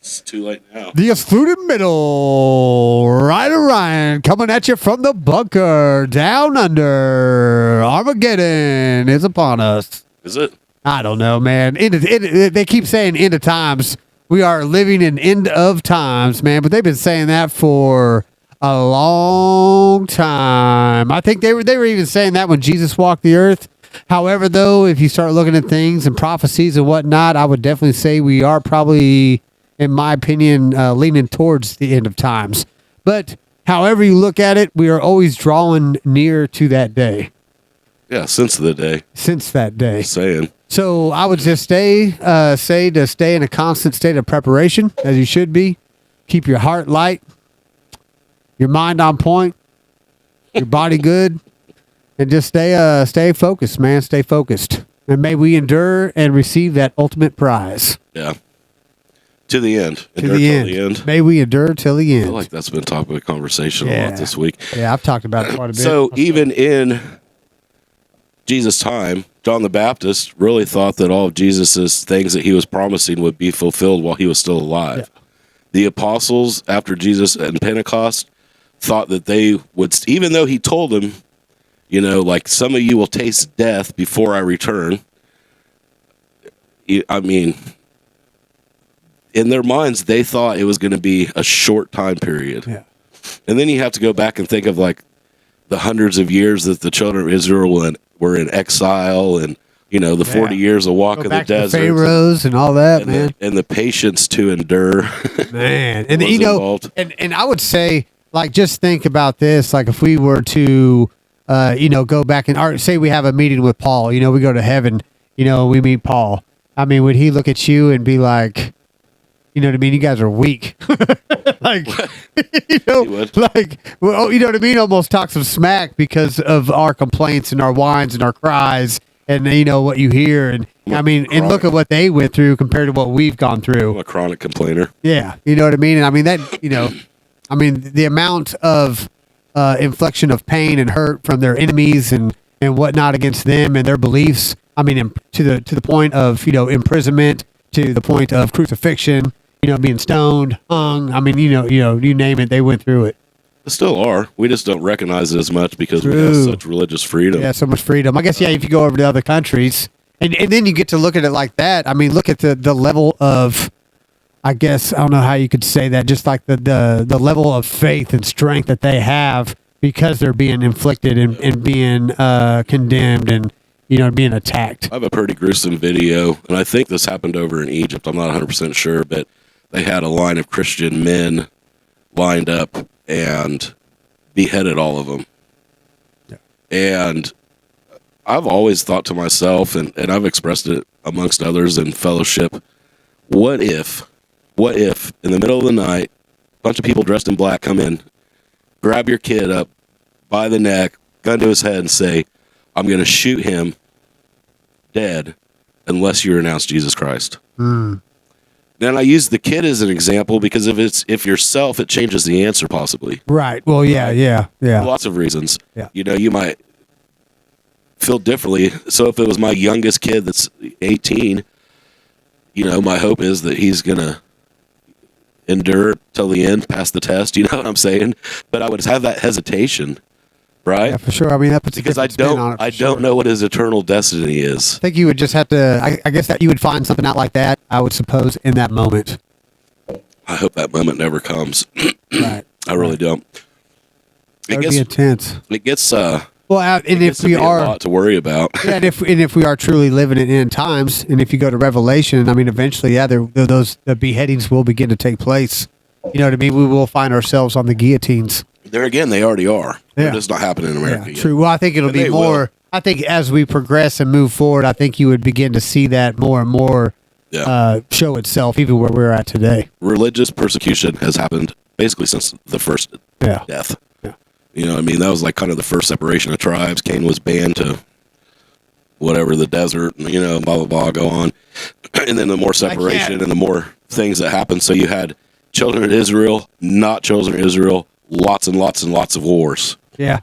It's too late now. The excluded middle, Ryder Ryan, coming at you from the bunker, down under. Armageddon is upon us. Is it? I don't know, man. They keep saying end of times. We are living in end of times, man. But they've been saying that for a long time. I think they were even saying that when Jesus walked the earth. However, though, if you start looking at things and prophecies and whatnot, I would definitely say we are probably, in my opinion, leaning towards the end of times. But however you look at it, we are always drawing near to that day. Yeah, since the day. Since that day. Just saying. So I would just say to stay in a constant state of preparation, as you should be. Keep your heart light, your mind on point, your body good, and just stay focused, man. Stay focused. And may we endure and receive that ultimate prize. Yeah. To the end. To the end. May we endure till the end. I feel like that's been topic of conversation a lot this week. Yeah, I've talked about it quite a bit. So even in Jesus' time, John the Baptist really thought that all of Jesus' things that he was promising would be fulfilled while he was still alive. Yeah. The apostles, after Jesus and Pentecost, thought that they would, even though he told them, you know, like, some of you will taste death before I return. I mean, in their minds, they thought it was going to be a short time period. Yeah. And then you have to go back and think of, like, the hundreds of years that the children of Israel were in exile, and, you know, the 40 years of walk in the desert. The pharaohs and all that, man. And the patience to endure. Man. And, you know, and I would say, like, just think about this. Like, if we were to, you know, go back and say we have a meeting with Paul, you know, we go to heaven, you know, we meet Paul. I mean, would he look at you and be like, you know what I mean? You guys are weak. Like, you know, like, well, you know what I mean? Almost talk some smack because of our complaints and our whines and our cries and, you know, what you hear. And I mean, and look at what they went through compared to what we've gone through. I'm a chronic complainer. Yeah. You know what I mean? And I mean, that, you know, I mean, the amount of inflection of pain and hurt from their enemies and whatnot against them and their beliefs. I mean, to the point of, you know, imprisonment, to the point of crucifixion, you know, being stoned, hung. I mean, you know, you name it, they went through it. They still are. We just don't recognize it as much because we have such religious freedom. Yeah, so much freedom. I guess, yeah, if you go over to other countries, and then you get to look at it like that. I mean, look at the level of, I guess, I don't know how you could say that, just like the level of faith and strength that they have because they're being inflicted and being condemned and, you know, being attacked. I have a pretty gruesome video, and I think this happened over in Egypt. I'm not 100% sure, but they had a line of Christian men lined up and beheaded all of them. Yeah. And I've always thought to myself, and I've expressed it amongst others in fellowship, what if in the middle of the night, a bunch of people dressed in black come in, grab your kid up by the neck, gun to his head, and say, I'm going to shoot him dead unless you renounce Jesus Christ. Mm. Then I use the kid as an example because if yourself, it changes the answer possibly. Right. Well, yeah. Lots of reasons. Yeah. You know, you might feel differently. So if it was my youngest kid that's 18, you know, my hope is that he's going to endure till the end, pass the test. You know what I'm saying? But I would have that hesitation. Right? Yeah, for sure. I mean, that puts because I don't know what his eternal destiny is. I think you would just have to. I guess that you would find something out like that. I would suppose in that moment. I hope that moment never comes. Right. I really don't. It would be intense. It gets. Well, and if we are a lot to worry about. Yeah, and if we are truly living in end times, and if you go to Revelation, I mean, eventually, yeah, the beheadings will begin to take place. You know what I mean? We will find ourselves on the guillotines. There again, they already are. Yeah. They're just not happening in America yet. True. Well, I think it'll be more. Will. I think as we progress and move forward, I think you would begin to see that more and more show itself, even where we're at today. Religious persecution has happened basically since the first death. Yeah. You know, I mean, that was like kind of the first separation of tribes. Cain was banned to whatever, the desert, you know, blah, blah, blah, go on. And then the more separation and the more things that happened. So you had children of Israel, not children of Israel, lots and lots and lots of wars. Yeah.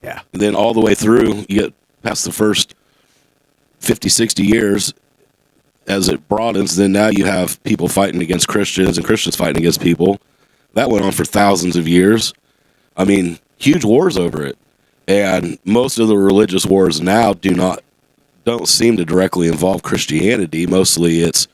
And then all the way through, you get past the first 50, 60 years, as it broadens, then now you have people fighting against Christians and Christians fighting against people. That went on for thousands of years. I mean, huge wars over it. And most of the religious wars now don't seem to directly involve Christianity. Mostly it's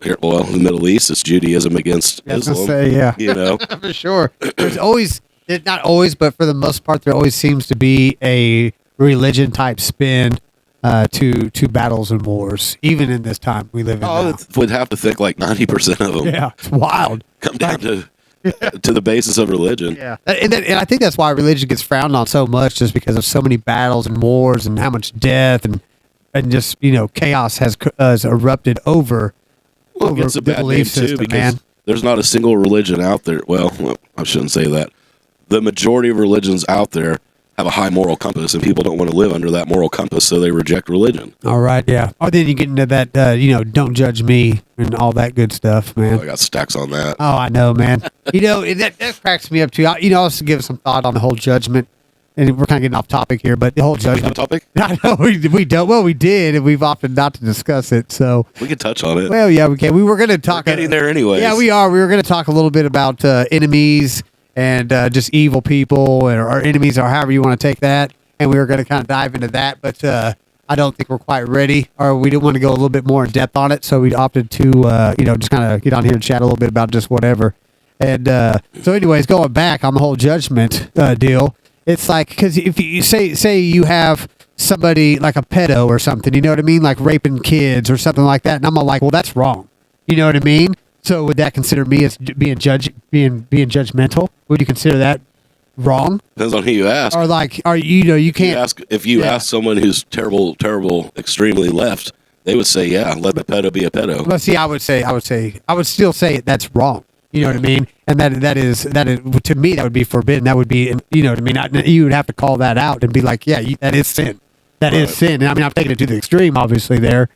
here, well, in the Middle East, it's Judaism against Islam. Yeah, you know, for sure. There's always, not always, but for the most part, there always seems to be a religion type spin to battles and wars, even in this time we live in. Now. Would have to think like 90% of them. Yeah, it's wild. Come down to the basis of religion. Yeah, and I think that's why religion gets frowned on so much, just because of so many battles and wars and how much death and just chaos has erupted over. Well, it's a bad name too, because there's not a single religion out there. Well, I shouldn't say that. The majority of religions out there have a high moral compass, and people don't want to live under that moral compass, so they reject religion. All right, yeah. Or then you get into that, don't judge me and all that good stuff, man. I got stacks on that. Oh, I know, man. That cracks me up too. I also give some thought on the whole judgment, and we're kind of getting off topic here, but the whole judgment topic. I know we don't. Well, we did, and we've opted not to discuss it. So we could touch on it. Well, yeah, we can. We were going to talk. We're getting there anyway. Yeah, we are. We were going to talk a little bit about enemies and just evil people, or enemies, or however you want to take that. And we were going to kind of dive into that, but I don't think we're quite ready, or we didn't want to go a little bit more in depth on it. So we opted to, just kind of get on here and chat a little bit about just whatever. And so, anyways, going back on the whole judgment deal. It's like, because if you say you have somebody like a pedo or something, you know what I mean? Like raping kids or something like that. And I'm all like, well, that's wrong. You know what I mean? So would that consider me as being judgmental? Would you consider that wrong? Depends on who you ask. Or like, you can't. If you ask someone who's terrible, extremely left, they would say, yeah, let the pedo be a pedo. Well, see, I would still say that's wrong. You know what I mean? And that is to me, that would be forbidden. That would be, you know what I mean? You would have to call that out and be like, yeah, that is sin. That is sin. And I mean, I'm taking it to the extreme, obviously there.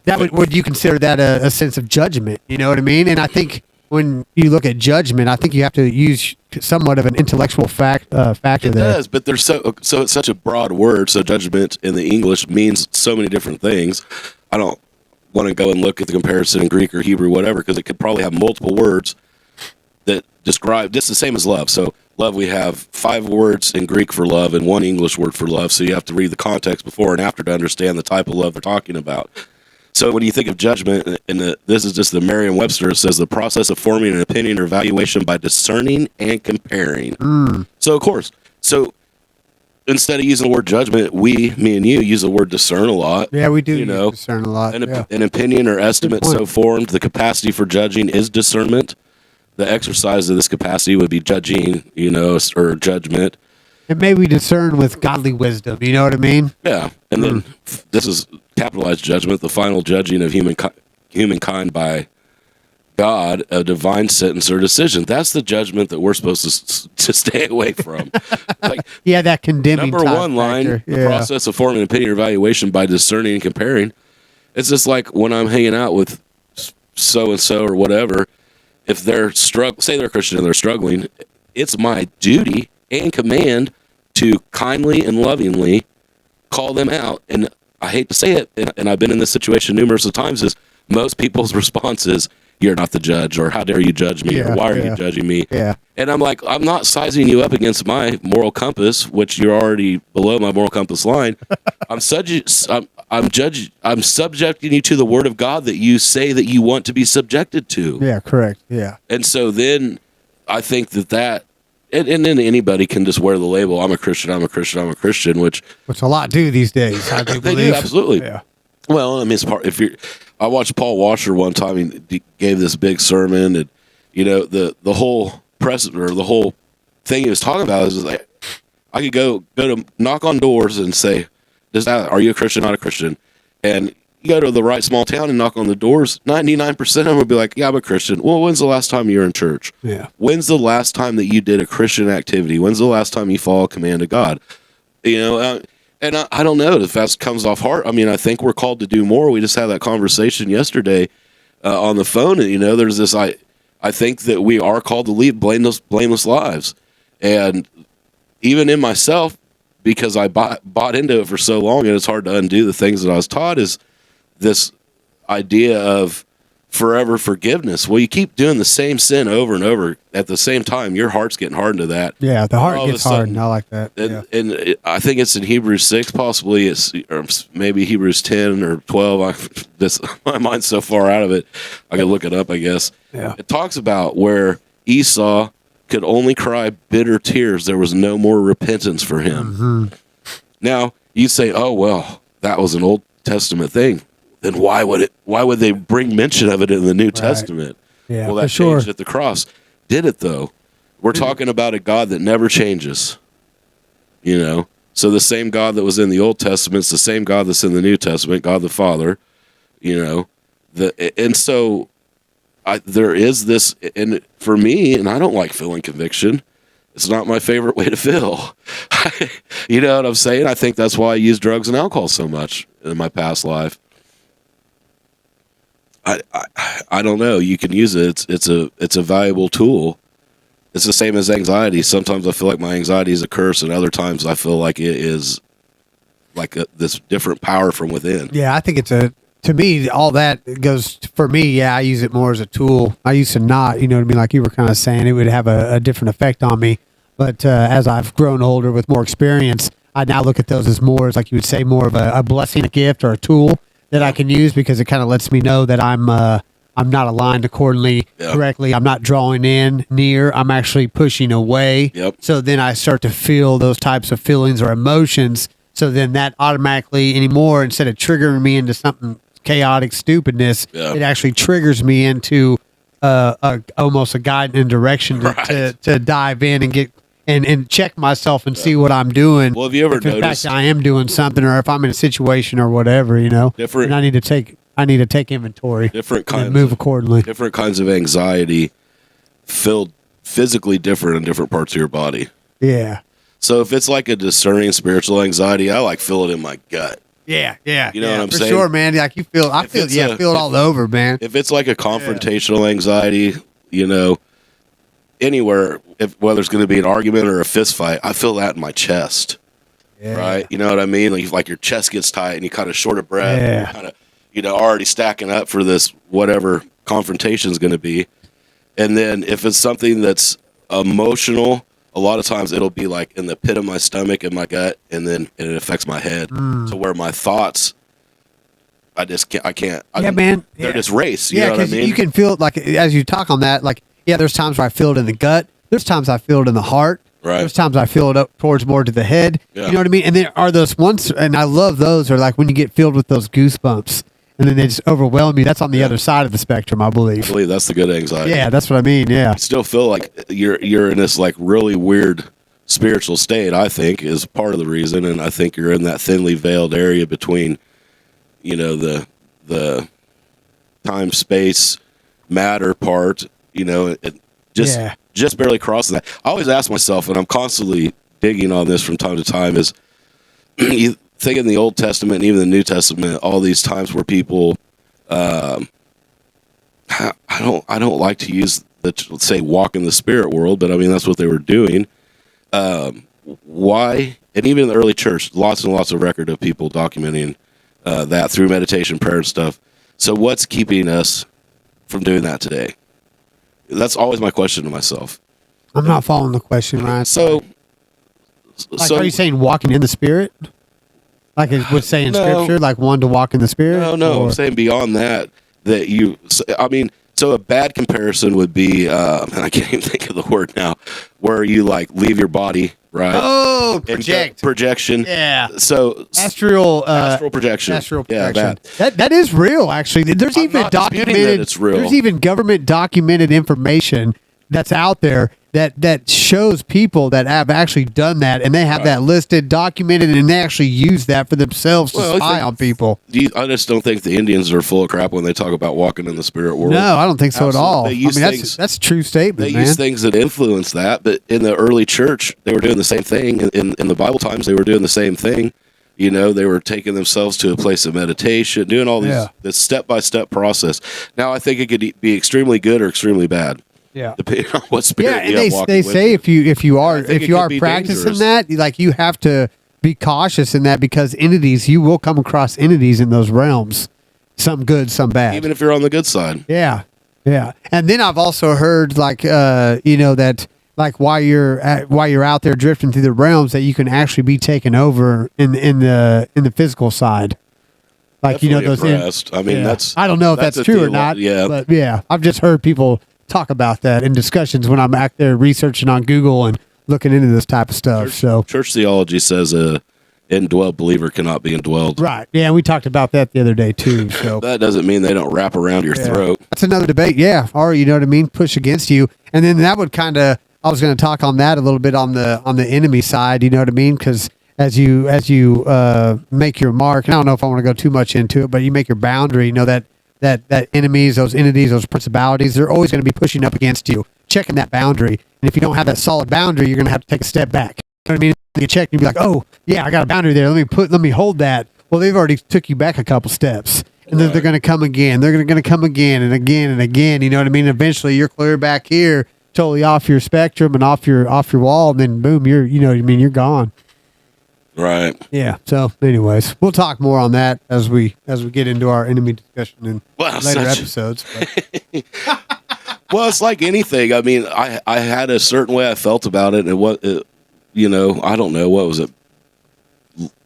But would you consider that a sense of judgment? You know what I mean? And I think when you look at judgment, I think you have to use somewhat of an intellectual factor there. It does, but there's so it's such a broad word. So judgment in the English means so many different things. I don't want to go and look at the comparison in Greek or Hebrew, whatever, because it could probably have multiple words that describe just the same as love. So love, we have 5 words in Greek for love and 1 English word for love. So you have to read the context before and after to understand the type of love they're talking about. So when you think of judgment, this is just the Merriam-Webster, it says the process of forming an opinion or evaluation by discerning and comparing. So of course, instead of using the word judgment, me and you use the word discern a lot. Yeah, we do discern a lot. An opinion or estimate so formed, the capacity for judging is discernment. The exercise of this capacity would be judging, or judgment. And maybe we discern with godly wisdom, you know what I mean? Yeah, and then this is capitalized judgment, the final judging of humankind by God, a divine sentence or decision. That's the judgment that we're supposed to stay away from. That condemning number one line, the process of forming an opinion or evaluation by discerning and comparing. It's just like when I'm hanging out with so-and-so or whatever, if they're say they're Christian and they're struggling, it's my duty and command to kindly and lovingly call them out. And I hate to say it, and I've been in this situation numerous of times, is most people's response is, you're not the judge, or how dare you judge me, or why are you judging me? Yeah. And I'm like, I'm not sizing you up against my moral compass, which you're already below my moral compass line. I'm subjecting you to the word of God that you say that you want to be subjected to. Yeah, correct. Yeah. And so then I think that and then anybody can just wear the label, I'm a Christian, which a lot do these days, I do believe. They do, absolutely. Yeah. Well, I mean, it's part. I watched Paul Washer one time. He gave this big sermon, and the whole press or the whole thing he was talking about is like, I could go to knock on doors and say, "Are you a Christian? Not a Christian?" And you go to the right small town and knock on the doors. 99% of them would be like, "Yeah, I'm a Christian." Well, when's the last time you were in church? Yeah. When's the last time that you did a Christian activity? When's the last time you followed a command of God? And I don't know if that comes off hard. I mean, I think we're called to do more. We just had that conversation yesterday on the phone. And, there's this, I think that we are called to lead blameless lives. And even in myself, because I bought into it for so long and it's hard to undo the things that I was taught, is this idea of forever forgiveness. Well, you keep doing the same sin over and over. At the same time, your heart's getting hardened to that. Yeah, the heart gets hardened. I like that. And I think it's in Hebrews 6, possibly it's, or maybe Hebrews 10 or 12. My mind's so far out of it, I can look it up, I guess. Yeah. It talks about where Esau could only cry bitter tears. There was no more repentance for him. Mm-hmm. Now, you say, oh, well, that was an Old Testament thing. Then why would they bring mention of it in the New Testament? Yeah, well, that changed at the cross. Did it, though? We're talking about a God that never changes. You know? So the same God that was in the Old Testament is the same God that's in the New Testament, God the Father. You know? And so there is this, and for me, and I don't like feeling conviction. It's not my favorite way to feel. You know what I'm saying? I think that's why I use drugs and alcohol so much in my past life. I don't know. You can use it. It's a valuable tool. It's the same as anxiety. Sometimes I feel like my anxiety is a curse, and other times I feel like it is like this different power from within. Yeah, I think to me, all that goes, for me, yeah, I use it more as a tool. I used to not, you know what I mean? Like you were kind of saying, it would have a different effect on me. But as I've grown older with more experience, I now look at those as more, as like you would say, more of a blessing, a gift, or a tool that I can use, because it kind of lets me know that I'm not aligned accordingly, correctly. I'm not drawing in near. I'm actually pushing away. Yep. So then I start to feel those types of feelings or emotions. So then that automatically anymore, instead of triggering me into something chaotic stupidness, it actually triggers me into almost a guide and direction to dive in and get and check myself and see what I'm doing. Well, have you ever noticed? In noticed? fact, I am doing something, or if I'm in a situation or whatever, you know, Different. And I need to take inventory. Different kinds. And move accordingly. Different kinds of anxiety feel physically different in different parts of your body. Yeah. So if it's like a discerning spiritual anxiety, I like feel it in my gut. Yeah. You know what I'm for saying? sure, man. Like you feel, I feel it all over, man. If it's like a confrontational anxiety, you know, anywhere, whether it's going to be an argument or a fist fight, I feel that in my chest. Yeah. Right? You know what I mean? Like your chest gets tight and you kind of short of breath. And you're kind of, you know, already stacking up for this whatever confrontation is going to be. And then if it's something that's emotional, a lot of times it'll be like in the pit of my stomach and my gut, and then it affects my head to where my thoughts, I can't. Man. They're just race. You Yeah, know what I because mean? you can feel it, like, as you talk on that, like, yeah, there's times where I feel it in the gut. There's times I feel it in the heart. Right. There's times I feel it up towards more to the head. Yeah. You know what I mean? And there are those ones, and I love those, are like when you get filled with those goosebumps, and then they just overwhelm you. That's on the other side of the spectrum, I believe. I believe that's the good anxiety. Yeah, that's what I mean. Yeah. I still feel like you're in this like really weird spiritual state, I think, is part of the reason. And I think you're in that thinly veiled area between, you know, the time, space, matter part, you know, it just barely crossing that. I always ask myself, and I'm constantly digging on this from time to time, is you think in the Old Testament and even the New Testament, all these times where people, I don't like to use let's say walk in the spirit world, but I mean, that's what they were doing. Why? And even in the early church, lots and lots of record of people documenting that through meditation, prayer, and stuff. So what's keeping us from doing that today? That's always my question to myself. I'm not following the question, Ryan. So are you saying walking in the spirit? Like it would say in Scripture, like one to walk in the spirit? No. I'm saying beyond that, so a bad comparison would be, and I can't even think of the word now, where you like leave your body, right? Oh, projection. Yeah. So astral projection. Astral projection. Yeah, that is real, actually. There's even documented. It's real. There's even government documented information that's out there that shows people that have actually done that, and they have that listed, documented, and they actually use that for themselves to spy on people. I just don't think the Indians are full of crap when they talk about walking in the spirit world. No, I don't think so at all. That's a true statement. They use things that influence that, but in the early church, they were doing the same thing. In the Bible times, they were doing the same thing. You know, they were taking themselves to a place of meditation, doing all this step-by-step process. Now, I think it could be extremely good or extremely bad. Yeah, depending on what spirit. Yeah, and they say if you are practicing dangerous. That, like you have to be cautious in that, because you will come across entities in those realms, some good, some bad. Even if you're on the good side. Yeah. Yeah. And then I've also heard like, that like while you're out there drifting through the realms that you can actually be taken over in the physical side. Like, Definitely those, I mean, I don't know if that's true or not. Yeah. But yeah, I've just heard people talk about that in discussions when I'm out there researching on Google and looking into this type of stuff. Church theology says a indwelled believer cannot be indwelled. Right. Yeah, we talked about that the other day too. So that doesn't mean they don't wrap around your throat. That's another debate. Yeah. Or you know what I mean? Push against you. And then that would kind of, I was going to talk on that a little bit on the enemy side. You know what I mean? Because as you make your mark, and I don't know if I want to go too much into it, but you make your boundary, that enemies, those entities, those principalities, they're always going to be pushing up against you, checking that boundary. And if you don't have that solid boundary, you're going to have to take a step back. You know what I mean? You check and you be like, oh yeah, I got a boundary there. Let me hold that. Well, they've already took you back a couple steps, and then they're going to come again. They're going to come again and again and again. You know what I mean? Eventually, you're clear back here, totally off your spectrum and off your wall, and then boom, you're gone. Right. Yeah. So, anyways, we'll talk more on that as we get into our enemy discussion in later episodes. Well, it's like anything. I mean, I had a certain way I felt about it, and I don't know, what was it?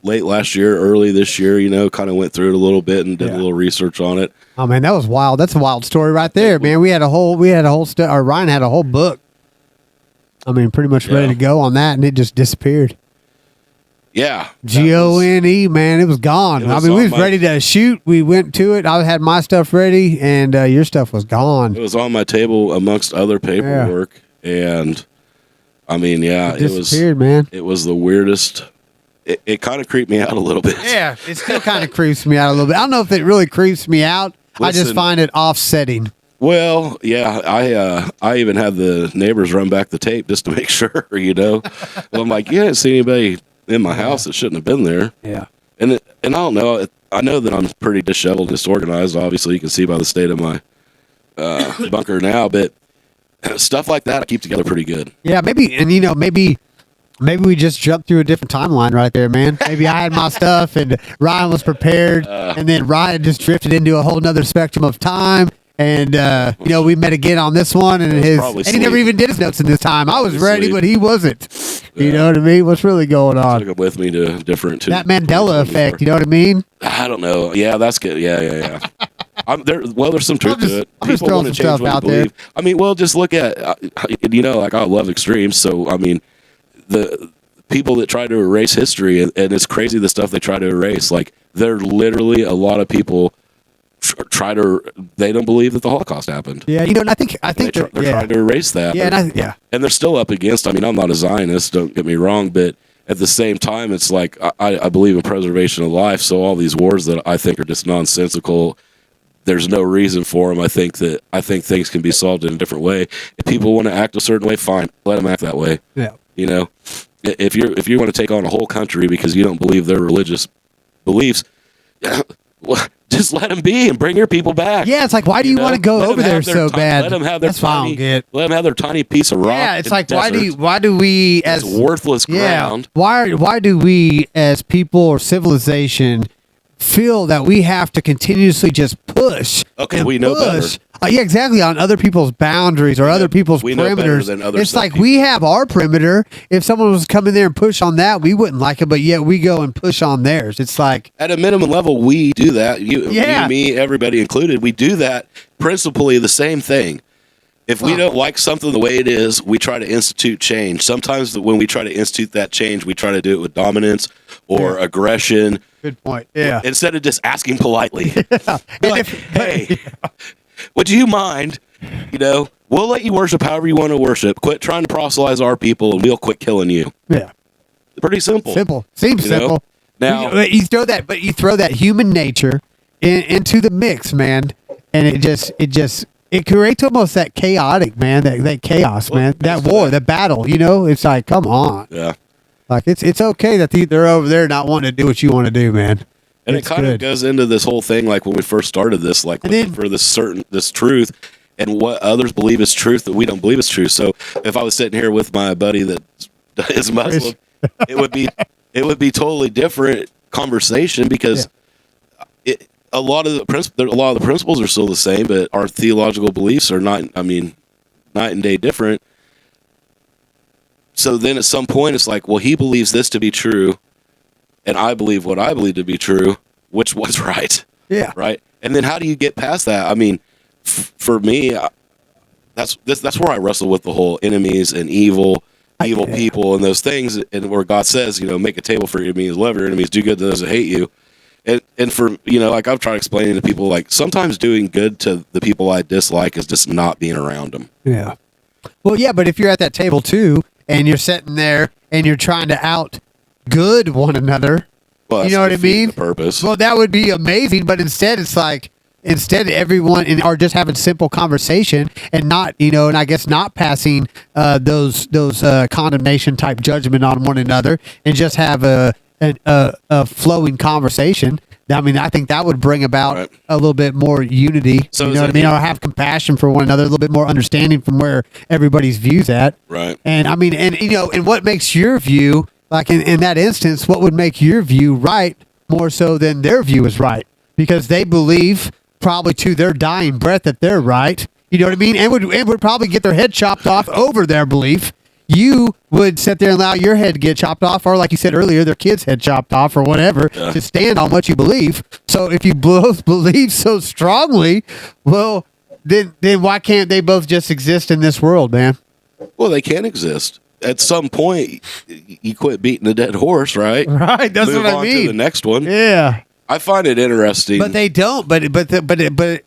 Late last year, early this year, kind of went through it a little bit and did a little research on it. Oh man, that was wild. That's a wild story right there, man. Ryan had a whole book. I mean, pretty much ready to go on that, and it just disappeared. Yeah. GONE, man, it was gone. We was ready to shoot. We went to it. I had my stuff ready, and your stuff was gone. It was on my table amongst other paperwork, and I mean, it disappeared, man. It was the weirdest. It kind of creeped me out a little bit. Yeah, it still kind of creeps me out a little bit. I don't know if it really creeps me out. I just find it offsetting. Well, yeah, I even had the neighbors run back the tape just to make sure, Well, I'm like, you didn't see anybody in my house that shouldn't have been there. Yeah. And I don't know. I know that I'm pretty disheveled, disorganized. Obviously, you can see by the state of my bunker now. But stuff like that, I keep together pretty good. Yeah, maybe we just jumped through a different timeline right there, man. Maybe I had my stuff and Ryan was prepared, and then Ryan just drifted into a whole nother spectrum of time. And we met again on this one, and he never even did his notes in this time. I was ready, but he wasn't. You know what I mean? What's really going on? Took him with me to different. That Mandela effect. You know what I mean? I don't know. Yeah, that's good. Yeah. There's some truth to it. People want to change what they believe. I mean, well, just look at like I love extremes. So I mean, the people that try to erase history, and it's crazy the stuff they try to erase. Like there are literally a lot of people. They don't believe that the Holocaust happened. Yeah, and I think they're trying to erase that. Yeah, and they're still up against. I mean, I'm not a Zionist, don't get me wrong, but at the same time, it's like I believe in preservation of life. So all these wars that I think are just nonsensical, there's no reason for them. I think things can be solved in a different way. If people want to act a certain way, fine, let them act that way. Yeah, if you want to take on a whole country because you don't believe their religious beliefs, well, just let them be and bring your people back. Yeah, it's like, why do you want to go over there so bad? Let them have their tiny piece of rock. Yeah, it's like, why do we as worthless ground? Why do we as people or civilization feel that we have to continuously just push? Okay, we know better. Yeah, exactly, on other people's boundaries or other people's perimeters. It's like we have our perimeter. If someone was coming there and push on that, we wouldn't like it, but yet we go and push on theirs. It's like at a minimum level, we do that. You, me, everybody included. We do that principally the same thing. If we don't like something the way it is, we try to institute change. Sometimes when we try to institute that change, we try to do it with dominance or aggression. Good point. Yeah. Instead of just asking politely. Like, hey, would you mind? We'll let you worship however you want to worship. Quit trying to proselytize our people, and we'll quit killing you. Yeah. Pretty simple. Simple. Seems simple. Now you throw that human nature into the mix, man, and it creates almost that chaotic, man, that chaos, man, that war, that battle. It's like, come on. Yeah. Like it's okay that they're over there not wanting to do what you want to do, man. And it kind of goes into this whole thing, like when we first started this, like looking for this truth and what others believe is truth that we don't believe is true. So if I was sitting here with my buddy that is Muslim, it would be totally different conversation because a lot of the principles are still the same, but our theological beliefs are not. I mean, night and day different. So then, at some point, it's like, well, he believes this to be true, and I believe what I believe to be true. Which was right? Yeah. Right. And then, how do you get past that? I mean, for me, that's where I wrestle with the whole enemies and evil people and those things, and where God says, make a table for your enemies, love your enemies, do good to those that hate you. And for, like I've tried explaining to people, like sometimes doing good to the people I dislike is just not being around them. Yeah. Well, yeah, but if you're at that table too, and you're sitting there and you're trying to out good one another, well, you know what I mean? The purpose. Well, that would be amazing, but instead it's like, everyone are just having simple conversation and not, and I guess not passing those condemnation type judgment on one another, and just have a flowing conversation. I mean, I think that would bring about a little bit more unity. So you know what I mean? Or have compassion for one another, a little bit more understanding from where everybody's views at. Right. And I mean, and what makes your view, like in that instance, what would make your view right more so than their view is right? Because they believe probably to their dying breath that they're right. You know what I mean? And would probably get their head chopped off over their belief. You would sit there and allow your head to get chopped off, or like you said earlier, their kid's head chopped off or whatever, to stand on what you believe. So if you both believe so strongly, well, then why can't they both just exist in this world, man? Well, they can exist. At some point, you quit beating a dead horse, right? Right. That's Move what I on mean. to the next one. Yeah. I find it interesting, but they don't. But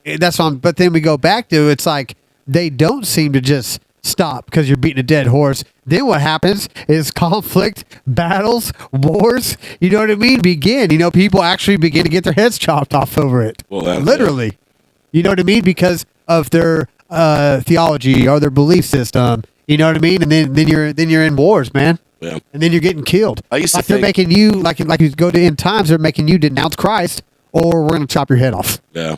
that's on. But then we go back to, it's like they don't seem to just stop because you're beating a dead horse. Then what happens is conflict, battles, wars. You know what I mean? Begin. People actually begin to get their heads chopped off over it. Well, literally. You know what I mean? Because of their theology or their belief system. You know what I mean? And then you're in wars, man. Yeah. And then you're getting killed. I used to they're making you, like you go to end times, they're making you denounce Christ, or we're going to chop your head off. Yeah.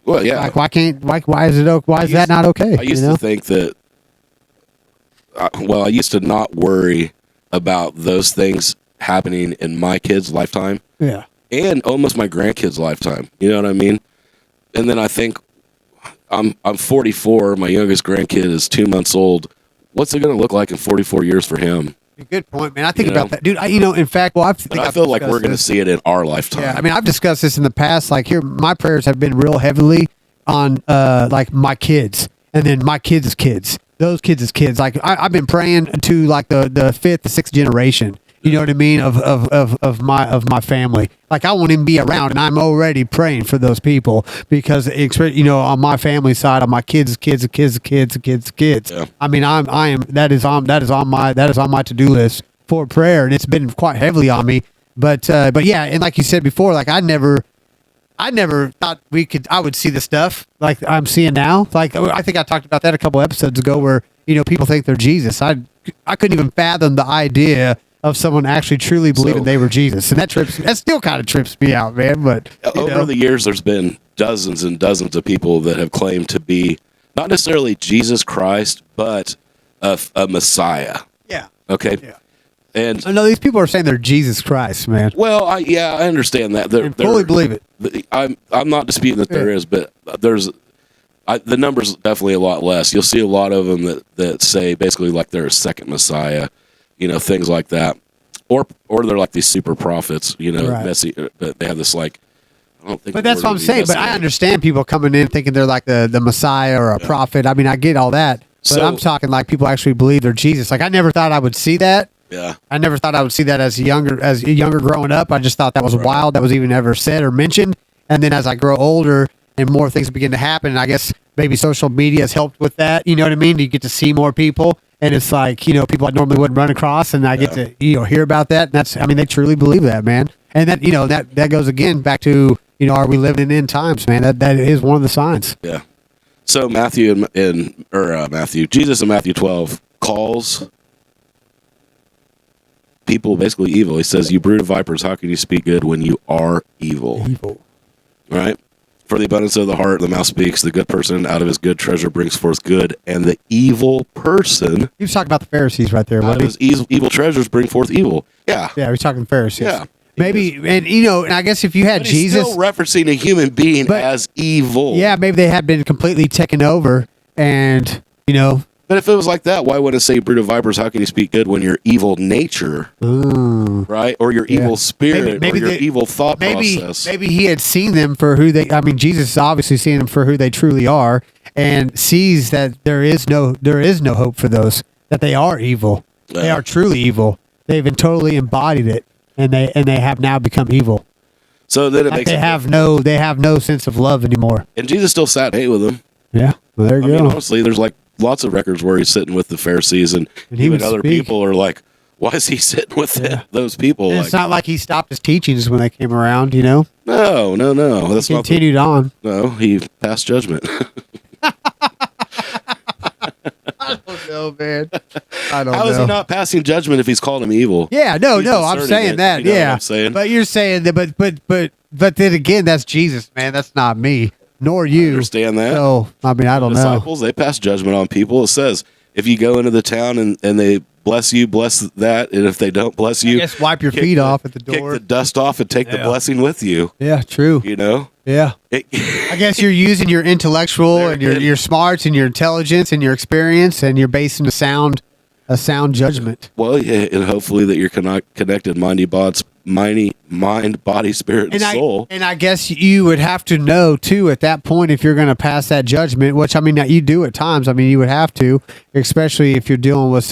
Well, yeah. Like, why is that not okay? I used to think that, I used to not worry about those things happening in my kid's lifetime. Yeah. And almost my grandkid's lifetime. You know what I mean? And then I think, I'm 44. My youngest grandkid is 2 months old. What's it going to look like in 44 years for him? Good point, man. I think about that, dude. In fact, I feel like we're going to see it in our lifetime. Yeah, I mean, I've discussed this in the past. Like, here, my prayers have been real heavily on like my kids, and then my kids' kids, those kids' kids. Like, I've been praying to like the fifth, the sixth generation. You know what I mean? Of my family. Like, I won't even be around, and I'm already praying for those people because on my family side, on my kids. Yeah. I mean, that is on my to-do list for prayer, and it's been quite heavily on me. But yeah, and like you said before, like I never thought I would see the stuff like I'm seeing now. Like, I think I talked about that a couple episodes ago, where people think they're Jesus. I couldn't even fathom the idea of someone actually truly believing they were Jesus. And that still kind of trips me out, man. But over the years, there's been dozens and dozens of people that have claimed to be not necessarily Jesus Christ, but a Messiah. Yeah. Okay. Yeah. And I know these people are saying they're Jesus Christ, man. Well, I understand that. I fully believe it. I'm not disputing that there is, but the number's definitely a lot less. You'll see a lot of them that say basically like they're a second Messiah. Things like that, or they're like these super prophets, Right. Messy, but they have this like, I don't think. But that's what I'm saying. But I understand people coming in thinking they're like the Messiah or a prophet. I mean, I get all that, but I'm talking like people actually believe they're Jesus. Like, I never thought I would see that. Yeah. I never thought I would see that as younger growing up. I just thought that was wild. That was even ever said or mentioned. And then as I grow older and more things begin to happen, and I guess maybe social media has helped with that. You know what I mean? You get to see more people. And it's like, people I normally wouldn't run across, and I get to, hear about that. And they truly believe that, man. And that, that goes again back to, are we living in end times, man? That is one of the signs. Yeah. So Jesus in Matthew 12 calls people basically evil. He says, "You brood of vipers, how can you speak good when you are evil?" Evil. Right? For the abundance of the heart, the mouth speaks. The good person out of his good treasure brings forth good, and the evil person, He was talking about the Pharisees right there. out of his evil treasures bring forth evil. Yeah. Yeah, he's talking Pharisees. Yeah. Maybe, and and I guess if you had But he's Jesus, still referencing a human being as evil. yeah, maybe they had been completely taken over, and But if it was like that, why wouldn't it say brood of vipers? How can you speak good when your evil nature, right, or your evil spirit, or your evil thought process? Maybe he had seen them for who they. I mean, Jesus is obviously seeing them for who they truly are, and sees that there is no hope for those, that they are evil. Yeah. They are truly evil. They've totally embodied it, and they have now become evil. So then it makes they have no sense of love anymore. And Jesus still sat and ate with them. Yeah, well, there you go. I mean, honestly, there's like lots of records where he's sitting with the Pharisees, and even other people are like, why is he sitting with those people? It's not like he stopped his teachings when they came around, No. That's he continued on. No, he passed judgment. I don't know, man. I don't know. How is he not passing judgment if he's calling him evil? Yeah, no, I'm saying that. You know what I'm saying? But you're saying that, but then again, that's Jesus, man. That's not me, nor you. I understand that. So, I mean, I don't know. Disciples, they pass judgment on people. It says, if you go into the town and they bless you, bless that. And if they don't bless you, just wipe your feet off at the door. Kick the dust off and take the blessing with you. Yeah, true. Yeah. I guess you're using your intellectual and your smarts and your intelligence and your experience, and you're basing a sound judgment. Well, yeah, and hopefully that you're connected mind, body, spirit, and soul. And I guess you would have to know too at that point if you're going to pass that judgment, which I mean you do at times. I mean you would have to, especially if you're dealing with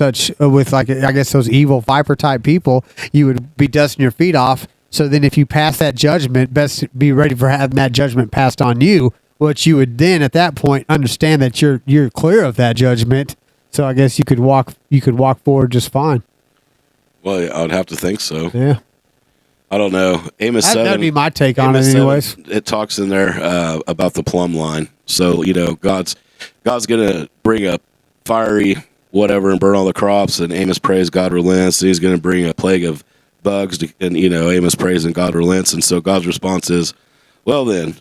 like I guess those evil viper type people. You would be dusting your feet off. So then if you pass that judgment, best be ready for having that judgment passed on you, which you would then at that point understand that you're clear of that judgment. So I guess you could walk forward just fine. Well, I would have to think so. Yeah. I don't know. Amos 7. That'd be my take on it anyways. 7, it talks in there about the plumb line. So, God's going to bring a fiery whatever and burn all the crops, and Amos prays, God relents, and he's going to bring a plague of bugs, and Amos prays and God relents, and so God's response is, well then,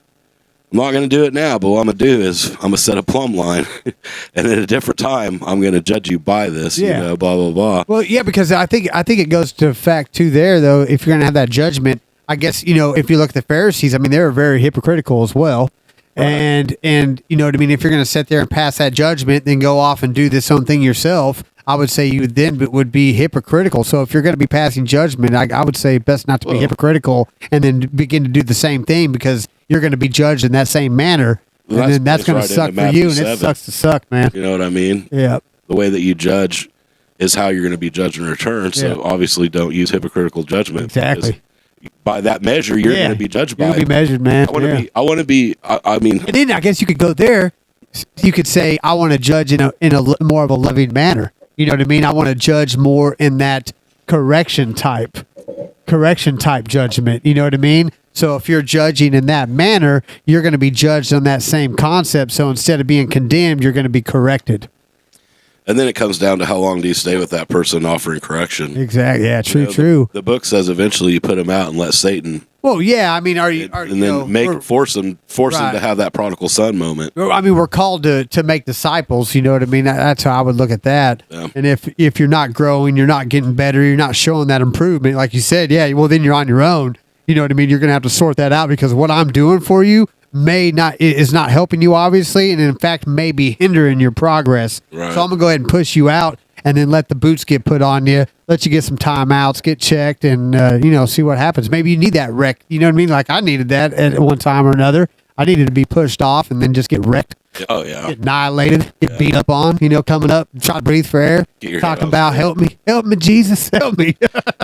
I'm not going to do it now, but what I'm going to do is I'm going to set a plumb line, and at a different time, I'm going to judge you by this, blah, blah, blah. Well, yeah, because I think it goes to fact too there, though, if you're going to have that judgment, I guess, if you look at the Pharisees, I mean, they were very hypocritical as well. Right. And you know what I mean? If you're going to sit there and pass that judgment, then go off and do this own thing yourself, I would say you then would be hypocritical. So if you're going to be passing judgment, I would say best not to be hypocritical and then begin to do the same thing, because you're going to be judged in that same manner. Well, and then that's going to suck for you, and it sucks to suck, man. You know what I mean? Yeah. The way that you judge is how you're going to be judged in return. So obviously don't use hypocritical judgment. Exactly. By that measure, you're going to be judged by. You're going to be measured, man. I want to be. I mean, and then I guess you could go there. You could say, I want to judge in a more of a loving manner. You know what I mean? I want to judge more in that correction type judgment. You know what I mean? So if you're judging in that manner, you're going to be judged on that same concept. So instead of being condemned, you're going to be corrected. And then it comes down to how long do you stay with that person offering correction? Exactly. Yeah, true. The book says eventually you put him out and let Satan. Well, yeah. I mean, force him to have that prodigal son moment. I mean, we're called to make disciples. You know what I mean? That's how I would look at that. Yeah. And if you're not growing, you're not getting better, you're not showing that improvement, like you said, well, then you're on your own. You know what I mean? You're going to have to sort that out, because what I'm doing for you is not helping you, obviously, and in fact may be hindering your progress. Right. So I'm gonna go ahead and push you out, and then let the boots get put on you, let you get some timeouts, get checked, and see what happens. Maybe you need that wreck. You know what I mean? Like I needed that at one time or another. I needed to be pushed off and then just get wrecked. Oh yeah, get annihilated, get beat up on. Coming up, try to breathe for air, talking about help me, Jesus, help me.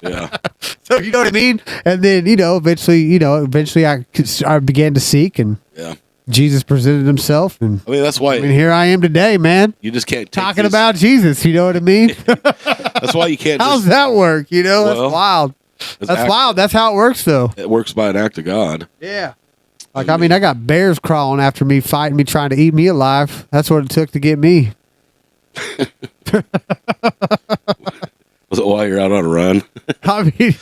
Yeah. So you know what I mean? And then eventually I began to seek, and Jesus presented himself, and that's why. Here I am today, man. You just can't talking about Jesus. You know what I mean? That's why you can't. How's that work? That's wild. That's wild. That's how it works, though. It works by an act of God. Yeah. Like, I got bears crawling after me, fighting me, trying to eat me alive. That's what it took to get me. Was it while you're out on a run? I mean,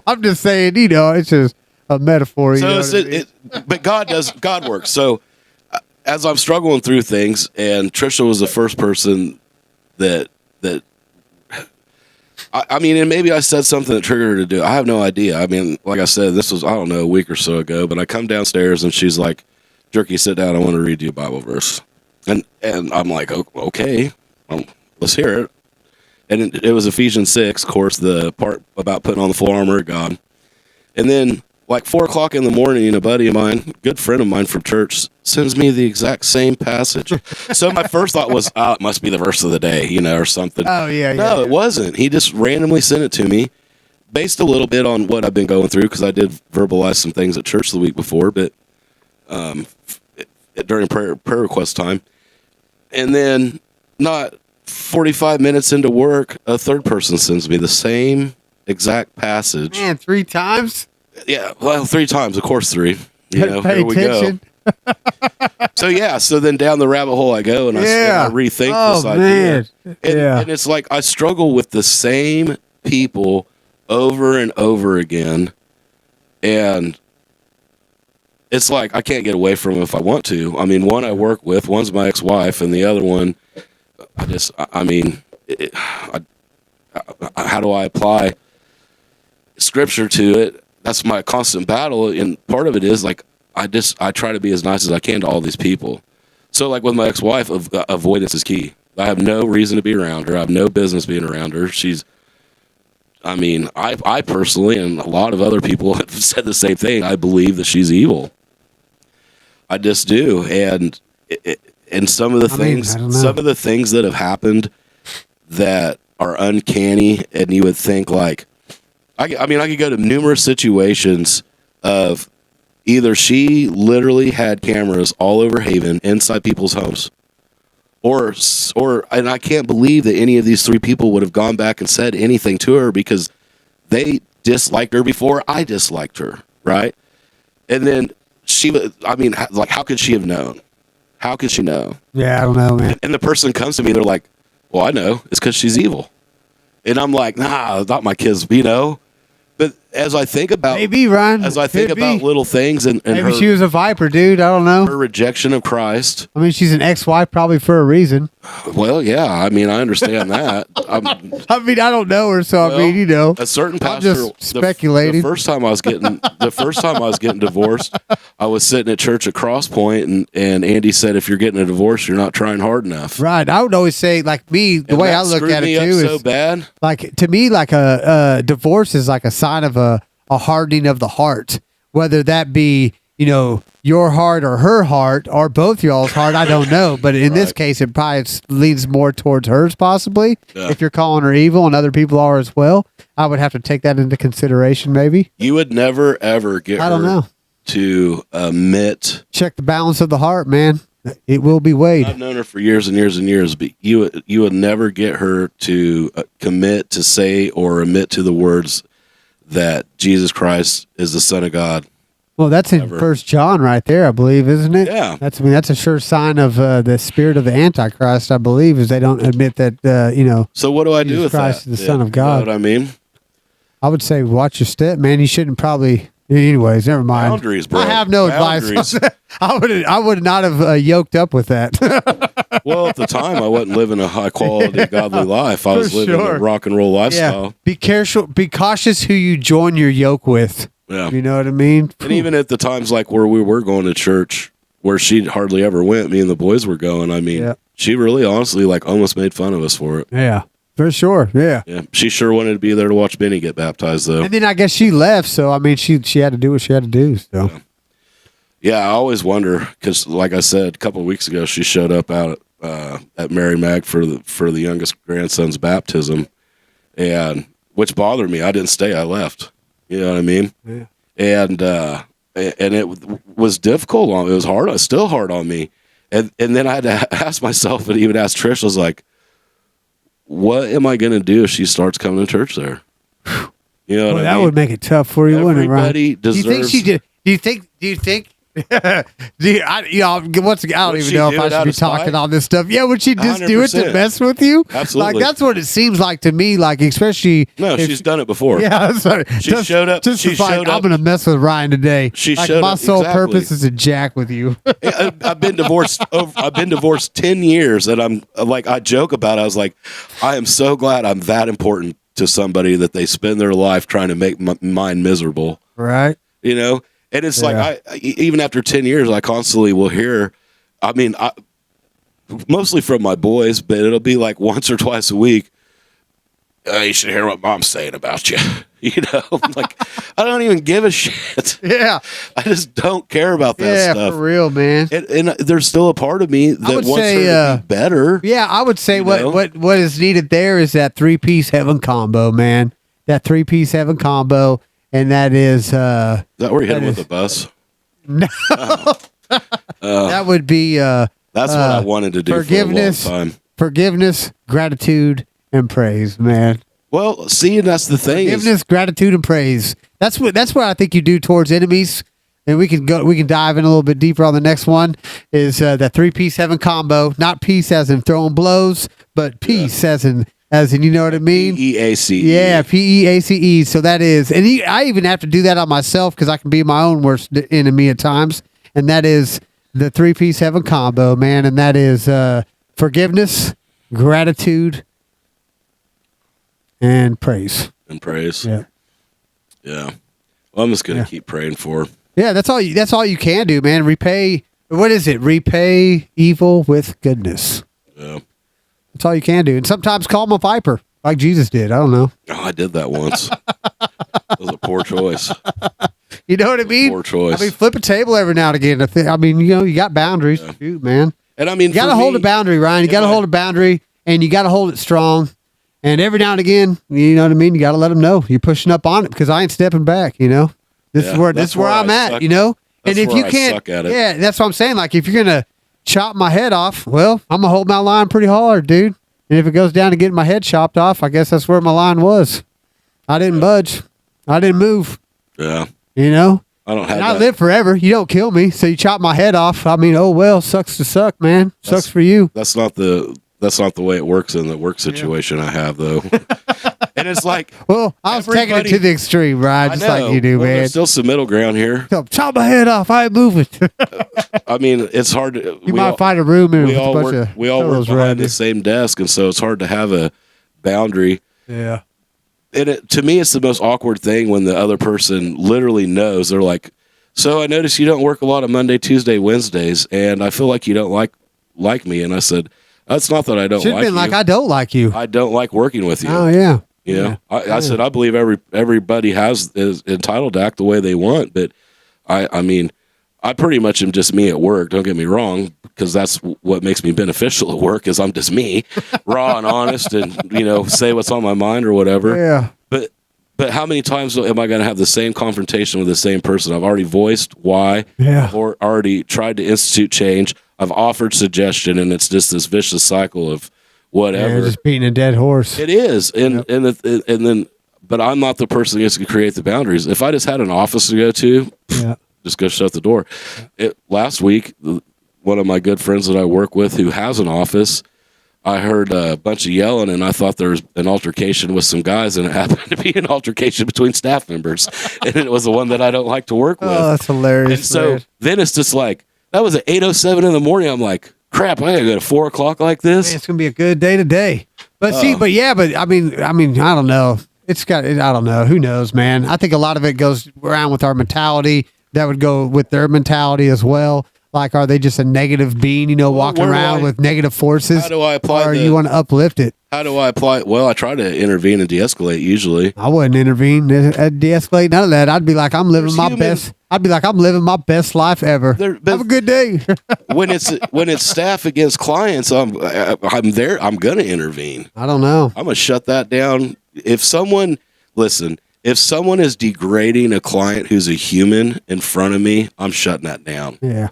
I'm just saying, it's just a metaphor. But God works. So as I'm struggling through things, and Trisha was the first person that I mean, and maybe I said something that triggered her to do it. I have no idea. I mean, like I said, this was, I don't know, a week or so ago, but I come downstairs and she's like, Jerky, sit down. I want to read you a Bible verse. And I'm like, okay, let's hear it. And it was Ephesians 6, of course, the part about putting on the full armor of God. And then, like 4 o'clock in the morning, a buddy of mine, good friend of mine from church, sends me the exact same passage. So my first thought was, it must be the verse of the day, or something. Oh, yeah. No, it wasn't. He just randomly sent it to me, based a little bit on what I've been going through, because I did verbalize some things at church the week before, but during prayer request time. And then, not 45 minutes into work, a third person sends me the same exact passage. Man, 3 times? Yeah, well, 3 times, of course, 3. Pay here we attention. go. So then down the rabbit hole I go, and I rethink this idea. Man. And it's like I struggle with the same people over and over again, and it's like I can't get away from them if I want to. I mean, one I work with, one's my ex-wife, and the other one, how do I apply scripture to it? That's my constant battle, and part of it is like I try to be as nice as I can to all these people. So like with my ex-wife, avoidance is key. I have no reason to be around her. I have no business being around her. I personally, and a lot of other people have said the same thing, I believe that she's evil. I just do. And some of the things that have happened that are uncanny, and you would think like, I could go to numerous situations of either she literally had cameras all over Haven inside people's homes, and I can't believe that any of these 3 people would have gone back and said anything to her because they disliked her before I disliked her, right? And then how could she have known? How could she know? Yeah, I don't know, man. And the person comes to me, they're like, well, I know. It's because she's evil. And I'm like, nah, not my kids, But as I think about maybe, Ryan, little things and maybe she was a viper, dude. I don't know. Her rejection of Christ. I mean, she's an ex-wife probably for a reason. Well, yeah. I mean, I understand that. I don't know her, so a certain pastor. I'm just speculating. The first time I was getting divorced, I was sitting at church at Cross Point, and Andy said, "If you're getting a divorce, you're not trying hard enough." Right. I would always say, like me, the way I look at it too is so bad. Like to me, like a divorce is like a sign of a hardening of the heart, whether that be your heart or her heart or both y'all's heart. I don't know, but in this case, it probably leans more towards hers, possibly. Yeah. If you're calling her evil and other people are as well, I would have to take that into consideration. Maybe you would never ever get. I don't know. To admit, check the balance of the heart, man. It will be weighed. I've known her for years and years and years, but you would never get her to commit to say or admit to the words that Jesus Christ is the Son of God. Well, that's in 1 John right there, I believe, isn't it? Yeah. That's a sure sign of the spirit of the Antichrist, I believe, is they don't admit that, So what do I do with Christ that? is the Son of God. You know what I mean? I would say watch your step, man. You shouldn't probably... Anyways, never mind. Boundaries, bro. I have no advice. I would not have yoked up with that. Well, at the time, I wasn't living a high quality, godly life. I was living a rock and roll lifestyle. Yeah. Be careful. Be cautious who you join your yoke with. Yeah. You know what I mean? And even at the times like where we were going to church, where she hardly ever went, me and the boys were going. I mean, she really, honestly, like almost made fun of us for it. Yeah. For sure, yeah. She sure wanted to be there to watch Benny get baptized, though. And then I guess she left, so I mean, she had to do what she had to do. So, yeah, I always wonder because, like I said, a couple of weeks ago, she showed up out at Mary Mag for the youngest grandson's baptism, and which bothered me. I didn't stay; I left. You know what I mean? Yeah. And it was difficult. It was hard. It's still hard on me. And then I had to ask myself, and even ask Trish. I was like, what am I going to do if she starts coming to church there? You know what I mean? That would make it tough for you, wouldn't it, Ryan? Everybody deserves... Do you think she did? Do you think I don't even know if I should be talking on this stuff. Yeah, would she just 100%. Do it to mess with you? Absolutely. Like that's what it seems like to me. Like especially she's done it before. Yeah, sorry. She showed up. I'm going to mess with Ryan today. She showed up. My sole purpose is to jack with you. I've been divorced. I've been divorced 10 years, and I'm like I joke about it. I was like, I am so glad I'm that important to somebody that they spend their life trying to make mine miserable. Right. You know, and it's like, even after 10 years, I constantly will hear, I mean, mostly from my boys, but it'll be like once or twice a week. You should hear what mom's saying about you. You know, like, I don't even give a shit. Yeah. I just don't care about that stuff. Yeah, for real, man. And there's still a part of me that wants her to be better. Yeah, I would say what is needed there is that 3-piece heaven combo, man. That 3-piece heaven combo, and that is... is that where you hit him with the bus? No. That would be... that's what I wanted to do for a long time. Forgiveness, gratitude, and praise, man. Well, see, and that's the thing. Forgiveness, gratitude, and praise. That's what I think you do towards enemies. And we can dive in a little bit deeper on the next one. Is that 3-piece heaven combo? Not peace as in throwing blows, but peace as in you know what I mean? P-E-A-C-E. Yeah, P-E-A-C-E. So that is, and I even have to do that on myself because I can be my own worst enemy at times. And that is the 3-piece heaven combo, man. And that is forgiveness, gratitude, and praise. Yeah. Yeah. Well, I'm just gonna keep praying for her. Yeah, that's all you can do, man. Repay. What is it? Repay evil with goodness. Yeah. That's all you can do. And sometimes call them a viper, like Jesus did. I don't know. Oh, I did that once. That was a poor choice. You know what I mean? Poor choice. I mean, flip a table every now and again. I mean, you know, you got boundaries. Yeah. Shoot, man. And I mean, you got to hold a boundary, Ryan. You got to hold a boundary, and you got to hold it strong. And every now and again, you know what I mean? You got to let them know you're pushing up on it because I ain't stepping back, you know? This is where I'm at, you know? And if you can't, yeah, that's what I'm saying. Like, if you're going to chop my head off, well, I'm going to hold my line pretty hard, dude. And if it goes down to getting my head chopped off, I guess that's where my line was. I didn't budge. I didn't move. Yeah. You know? I don't have and I live forever. You don't kill me. So you chop my head off. I mean, oh, well, sucks to suck, man. Sucks for you. That's not the way it works in the work situation I have, though. And it's like, well, I was taking it to the extreme, Ryan, just like you do, man. There's still some middle ground here. Chop my head off. I ain't moving. I mean, it's hard to. You might find a room and we all work behind the same desk, and so it's hard to have a boundary. Yeah. And to me, it's the most awkward thing when the other person literally knows. They're like, "So I noticed you don't work a lot of Monday, Tuesday, Wednesdays, and I feel like you don't like me." And I said, "That's not that I don't like you. Should have been like I don't like you. I don't like working with you." Oh yeah. You know, I said I believe everybody is entitled to act the way they want, but I mean, I pretty much am just me at work. Don't get me wrong, because that's what makes me beneficial at work. Is I'm just me, raw and honest, and say what's on my mind or whatever. Yeah. But how many times am I going to have the same confrontation with the same person? I've already voiced why. Yeah. I've already tried to institute change. I've offered suggestion, and it's just this vicious cycle of whatever. Yeah, just beating a dead horse. It is, and then, but I'm not the person who gets to create the boundaries. If I just had an office to go to, just go shut the door. Last week, one of my good friends that I work with who has an office, I heard a bunch of yelling, and I thought there was an altercation with some guys, and it happened to be an altercation between staff members, and it was the one that I don't like to work with. Oh, that's hilarious. And so then it's just like, that was at 8:07 in the morning. I'm like, crap, I gotta go to 4 o'clock like this. Man, it's gonna be a good day today. But I mean, I don't know. I don't know. Who knows, man? I think a lot of it goes around with our mentality. That would go with their mentality as well. Like, are they just a negative being, walking around with negative forces? How do I apply or you want to uplift it? How do I apply? Well, I try to intervene and de-escalate usually. I wouldn't intervene, de-escalate, none of that. I'd be like, I'm living my best. I'd be like, I'm living my best life ever. Have a good day. when it's staff against clients, I'm there. I'm gonna intervene. I don't know. I'm gonna shut that down. If someone is degrading a client who's a human in front of me, I'm shutting that down. Yeah.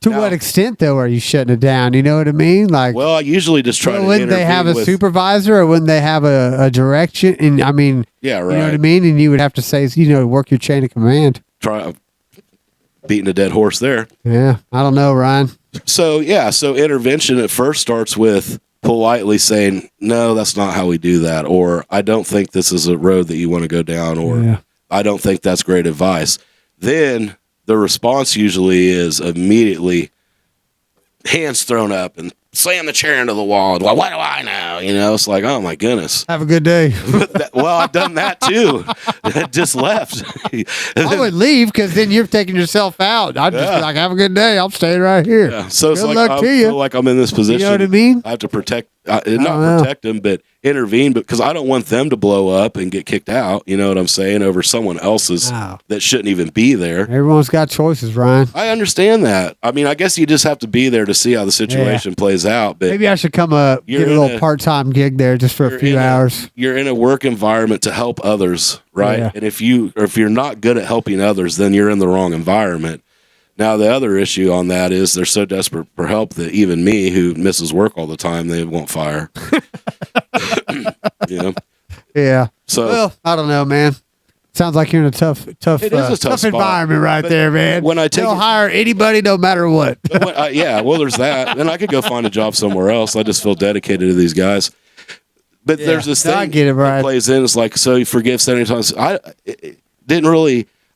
To what extent, though, are you shutting it down? You know what I mean? Like, well, I usually just try to. When they have a supervisor, or when they have a direction, and I mean, yeah, right. You know what I mean? And you would have to say, work your chain of command. Try beating a dead horse there. Yeah, I don't know, Ryan. So intervention at first starts with politely saying, "No, that's not how we do that," or "I don't think this is a road that you want to go down," or "I don't think that's great advice." Then the response usually is immediately hands thrown up and slam the chair into the wall. Well, what do I know? You know, it's like, oh my goodness. Have a good day. Well, I've done that too. Just left. I would leave because then you're taking yourself out. I'd just be like, have a good day. I'm staying right here. Yeah. So it's good like luck I to you. feel like I'm in this position. You know what I mean? I have to protect, not protect them, but intervene, because I don't want them to blow up and get kicked out. You know what I'm saying? Over someone else's that shouldn't even be there. Everyone's got choices, Ryan. I understand that. I mean, I guess you just have to be there to see how the situation plays out. But maybe I should come get a little part-time gig there just for a few hours. You're in a work environment to help others, right? Yeah. And if you're not good at helping others, then you're in the wrong environment. Now, the other issue on that is they're so desperate for help that even me, who misses work all the time, they won't fire. You know? Yeah. So, well, I don't know, man. Sounds like you're in a tough environment right there, man. They'll hire anybody, no matter what. Well, there's that. And I could go find a job somewhere else. I just feel dedicated to these guys. But there's this thing I get it, right. that plays in. It's like, so you forgive 70 times.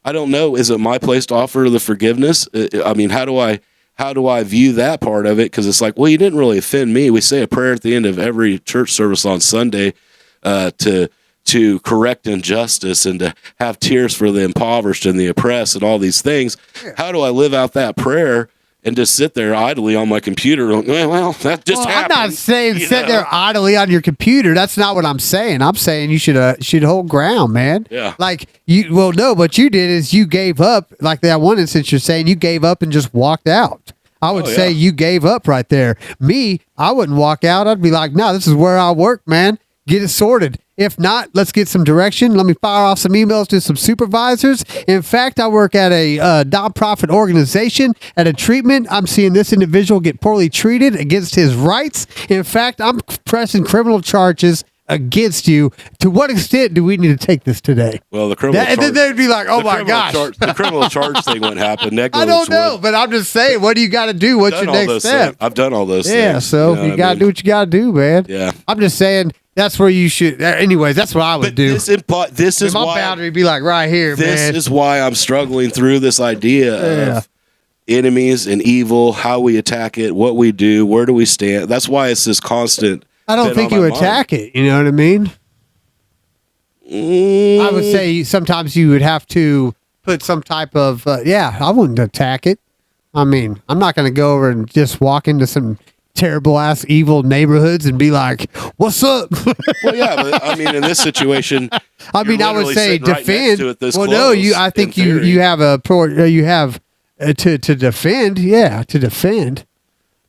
I don't know. Is it my place to offer the forgiveness? I mean, how do I view that part of it? Because it's like, well, you didn't really offend me. We say a prayer at the end of every church service on Sunday to correct injustice and to have tears for the impoverished and the oppressed and all these things. Yeah. How do I live out that prayer and just sit there idly on my computer? Well, that just happened. I'm not saying sit there idly on your computer. That's not what I'm saying. I'm saying you should hold ground, man. Yeah. Like what you did is you gave up. Like that one instance you're saying, you gave up and just walked out. I would say you gave up right there. Me, I wouldn't walk out. I'd be like, no, this is where I work, man. Get it sorted. If not, let's get some direction. Let me fire off some emails to some supervisors. In fact, I work at a nonprofit organization at a treatment. I'm seeing this individual get poorly treated against his rights. In fact, I'm pressing criminal charges against you. To what extent do we need to take this today? Well, the criminal charge, and then they'd be like, oh my gosh. The criminal charge thing wouldn't happen. I don't know, but I'm just saying, what do you got to do? What's your next step? I've done all those things. Yeah, so you got to do what you got to do, man. Yeah. I'm just saying, that's where you should. Anyways, that's what I would do. This is my why boundary be like right here, man. This is why I'm struggling through this idea of enemies and evil, how we attack it, what we do, where do we stand. That's why it's this constant. I don't think you attack it. You know what I mean? I would say sometimes you would have to put some type of. I wouldn't attack it. I mean, I'm not going to go over and just walk into some terrible ass evil neighborhoods and be like, what's up? Well, yeah, but I mean, in this situation, I would say defend. I think you have to defend. Yeah, to defend,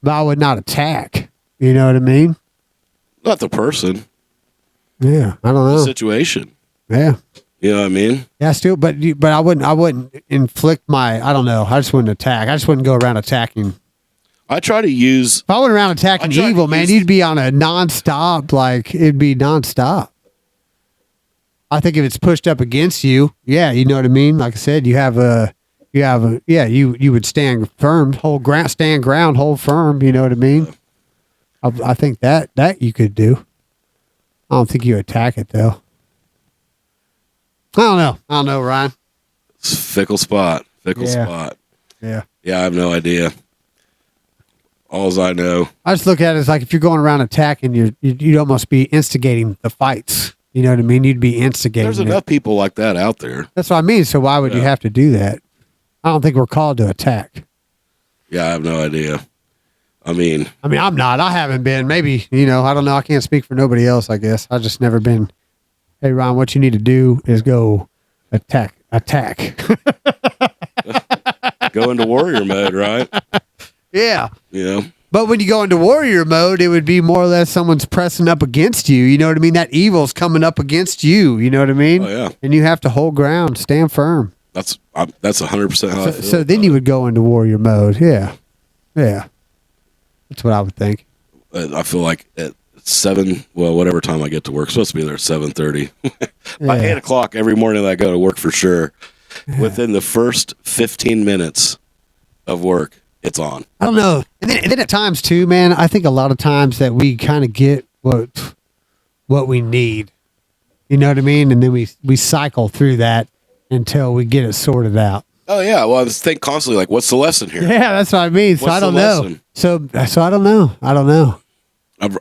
but I would not attack. You know what I mean? Not the person. Yeah, I don't know. The situation. Yeah. You know what I mean? Yeah, still, but I wouldn't inflict I don't know. I just wouldn't attack. I just wouldn't go around attacking. I try to use. If I went around attacking evil, man, you'd be on a nonstop. Like it'd be nonstop. I think if it's pushed up against you, you know what I mean. Like I said, you would stand firm, stand ground, hold firm. You know what I mean. I think that you could do. I don't think you attack it though. I don't know, Ryan. It's fickle spot. Yeah. Yeah, I have no idea. All I know. I just look at it as like if you're going around attacking, you'd almost be instigating the fights. You know what I mean? You'd be instigating. There's enough people like that out there. That's what I mean. So why would you have to do that? I don't think we're called to attack. Yeah, I have no idea. I mean, I'm not. I haven't been. Maybe, I don't know. I can't speak for nobody else, I guess. I just never been. Hey, Ron, what you need to do is go attack. Go into warrior mode, right? Yeah. You know? But when you go into warrior mode, it would be more or less someone's pressing up against you. You know what I mean? That evil's coming up against you. You know what I mean? Oh, yeah. And you have to hold ground, stand firm. That's 100% how I feel. So then you would go into warrior mode. Yeah. Yeah. That's what I would think. I feel like at 7, whatever time I get to work, supposed to be there at 7:30. By 8 o'clock every morning that I go to work for sure. Yeah. Within the first 15 minutes of work, it's on. I don't know. And then at times too, man, I think a lot of times that we kind of get what we need. You know what I mean? And then we cycle through that until we get it sorted out. Oh yeah, well I was thinking constantly like, what's the lesson here? Yeah, that's what I mean. So What's I don't the know. lesson? So I don't know. I don't know.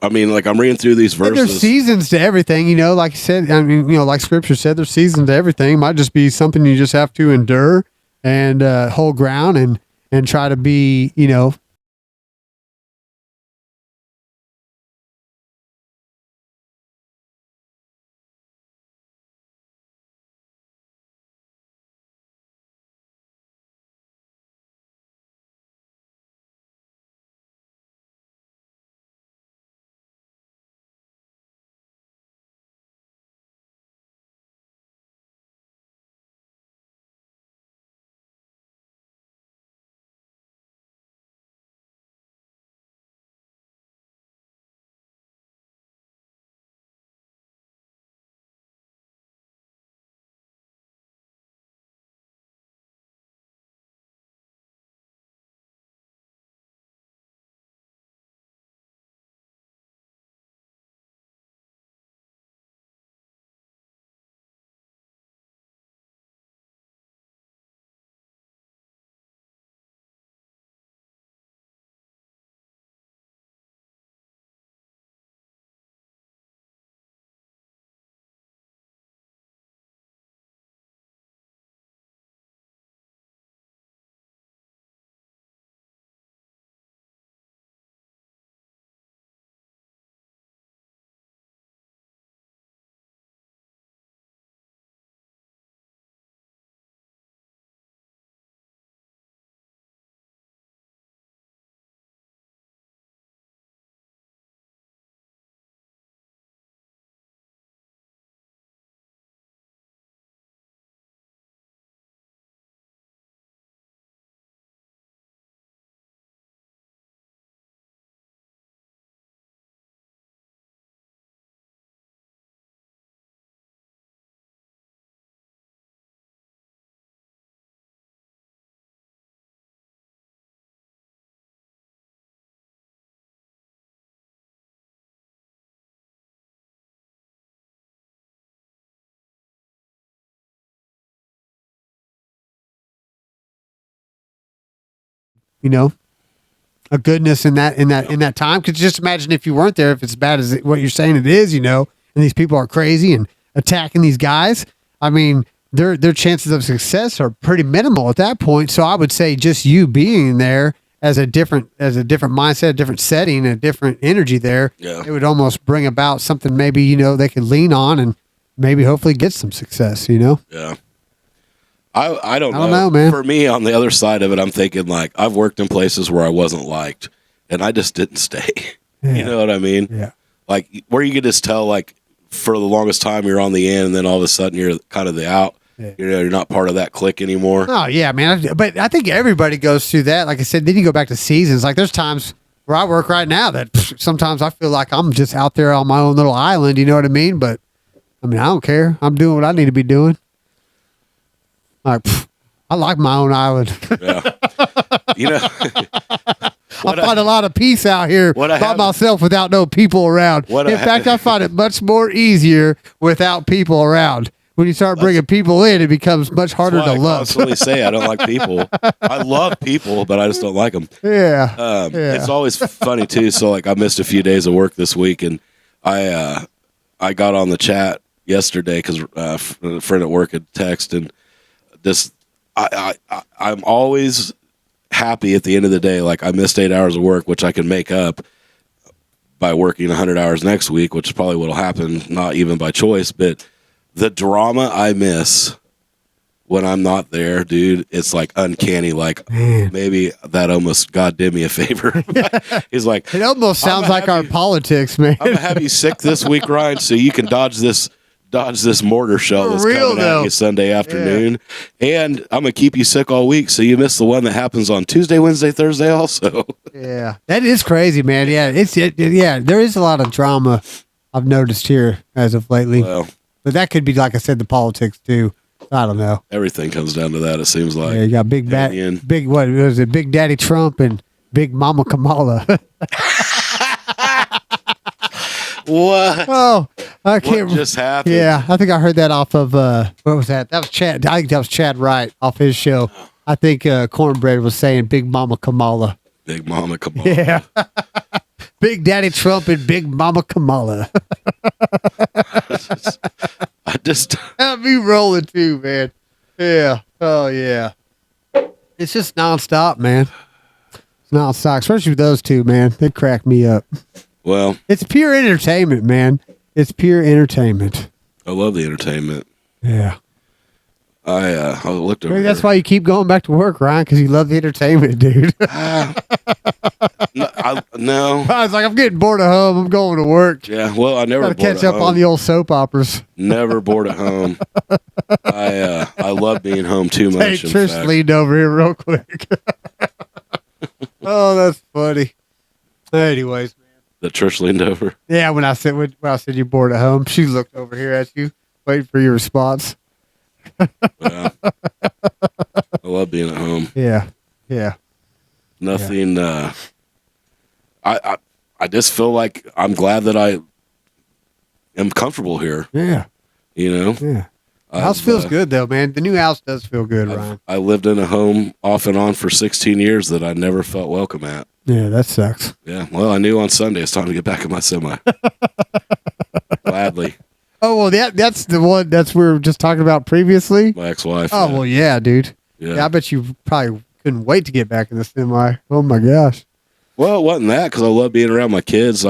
I mean, like I'm reading through these And verses. there's seasons to everything, you know. Like you said, I mean, you know, like Scripture said, there's seasons to everything. It might just be something you just have to endure and hold ground and try to be, you know. You know, a goodness in that time. Because just imagine if you weren't there, if it's as bad as what you're saying it is, you know, and these people are crazy and attacking these guys. I mean, their chances of success are pretty minimal at that point. So I would say just you being there as a different mindset, a different setting, a different energy there, it would almost bring about something maybe, you know, they could lean on and maybe hopefully get some success, you know? Yeah. I don't know, man. For me, on the other side of it, I'm thinking like I've worked in places where I wasn't liked, and I just didn't stay. Yeah. You know what I mean? Yeah. Like where you could just tell, like for the longest time you're on the end, and then all of a sudden you're kind of the out. Yeah. You know, you're not part of that clique anymore. Oh yeah, man. But I think everybody goes through that. Like I said, then you go back to seasons. Like there's times where I work right now that sometimes I feel like I'm just out there on my own little island. You know what I mean? But I mean, I don't care. I'm doing what I need to be doing. Like, I like my own island. Yeah. You know, I find a lot of peace out here by myself without no people around. In fact, I find it much more easier without people around. When you start bringing people in, it becomes much harder to love. I constantly say I don't like people. I love people, but I just don't like them. Yeah. It's always funny too. So like I missed a few days of work this week, and I got on the chat yesterday because a friend at work had texted, and this I'm always happy at the end of the day. Like I missed 8 hours of work, which I can make up by working 100 hours next week, which is probably what'll happen, not even by choice. But the drama I miss when I'm not there, dude, it's like uncanny. Like maybe that almost God did me a favor. He's like, it almost sounds like our politics, man. I'm gonna have you sick this week, Ryan, so you can dodge this mortar shell that's coming at you Sunday afternoon. Yeah. And I'm going to keep you sick all week, so you miss the one that happens on Tuesday, Wednesday, Thursday also. Yeah. That is crazy, man. Yeah. Yeah, there is a lot of drama I've noticed here as of lately. Well, but that could be, like I said, the politics too. I don't know. Everything comes down to that, it seems like. Yeah, you got Big what was it? Big Daddy Trump and Big Mama Kamala. What? Oh, I can't. What just happened? Yeah, I think I heard that off of what was that? That was Chad. I think that was Chad Wright off his show. I think Cornbread was saying Big Mama Kamala. Big Mama Kamala. Yeah. Big Daddy Trump and Big Mama Kamala. I just Have me rolling too, man. Yeah. Oh yeah. It's just nonstop, man. It's nonstop, especially with those two, man. They crack me up. Well, it's pure entertainment, man. It's pure entertainment. I love the entertainment. Yeah. I looked over. Maybe that's why you keep going back to work, Ryan, because you love the entertainment, dude. No. I was like, I'm getting bored at home. I'm going to work. Yeah, well, I never gotta catch up on the old soap operas. Never bored at home. I love being home too much. Hey, Trish leaned over here real quick. Oh, that's funny. Anyways, man. That Trish leaned over. Yeah, when I said you're bored at home, she looked over here at you, waiting for your response. Yeah. I love being at home. Yeah. Yeah. Nothing. I just feel like I'm glad that I am comfortable here. Yeah. You know. Yeah. House feels good though, man. The new house does feel good, Ryan. I lived in a home off and on for 16 years that I never felt welcome at. Yeah, that sucks. Yeah. Well, I knew on Sunday it's time to get back in my semi. Gladly. Oh well, that's the one we were just talking about previously. My ex-wife. Oh well, yeah, dude. Yeah. I bet you probably couldn't wait to get back in the semi. Oh my gosh. Well, it wasn't that because I love being around my kids.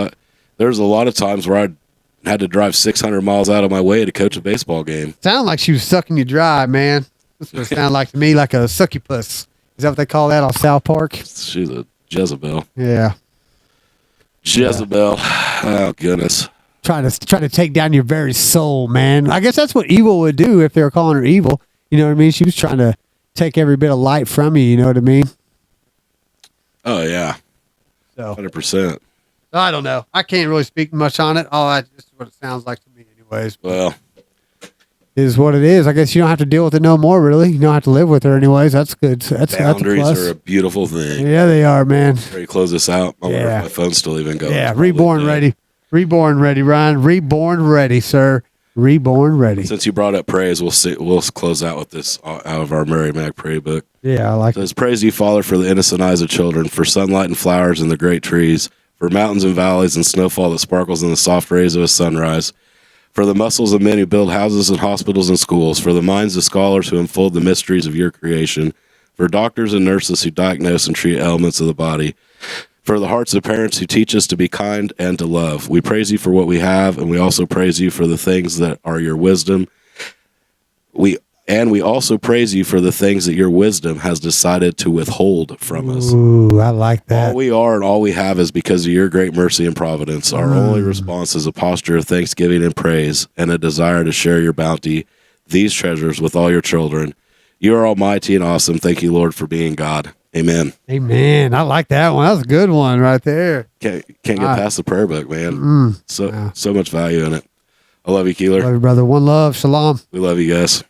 There's a lot of times where I had to drive 600 miles out of my way to coach a baseball game. Sounded like she was sucking you dry, man. That's what it sounded like to me, like a succubus. Is that what they call that on South Park? She's a Jezebel. Yeah. Jezebel. Oh goodness. Trying to take down your very soul, man. I guess that's what evil would do if they were calling her evil. You know what I mean? She was trying to take every bit of light from you. You know what I mean? Oh yeah. So 100%. I don't know. I can't really speak much on it. This is what it sounds like to me, anyways. Well, it is what it is. I guess you don't have to deal with it no more. Really, you don't have to live with her, anyways. That's good. Boundaries are a beautiful thing. Yeah, they are, man. Ready to close this out? I wonder if my phone's still even going. Yeah, reborn ready. Reborn ready, Ryan. Reborn ready, sir. Reborn ready. Since you brought up praise, we'll close out with this out of our Mary Mac Pray book. Yeah, I like it. It says, praise you, Father, for the innocent eyes of children, for sunlight and flowers and the great trees, for mountains and valleys and snowfall that sparkles in the soft rays of a sunrise, for the muscles of men who build houses and hospitals and schools, for the minds of scholars who unfold the mysteries of your creation, for doctors and nurses who diagnose and treat ailments of the body, for the hearts of parents who teach us to be kind and to love. We praise you for what we have, and we also praise you for the things that are your wisdom. We also praise you for the things that your wisdom has decided to withhold from us. Ooh, I like that. All we are and all we have is because of your great mercy and providence. Our only response is a posture of thanksgiving and praise and a desire to share your bounty, these treasures, with all your children. You are almighty and awesome. Thank you, Lord, for being God. Amen. Amen. I like that one. That was a good one right there. Can't get past the prayer book, man. So much value in it. I love you, Keeler. Love you, brother. One love. Shalom. We love you guys.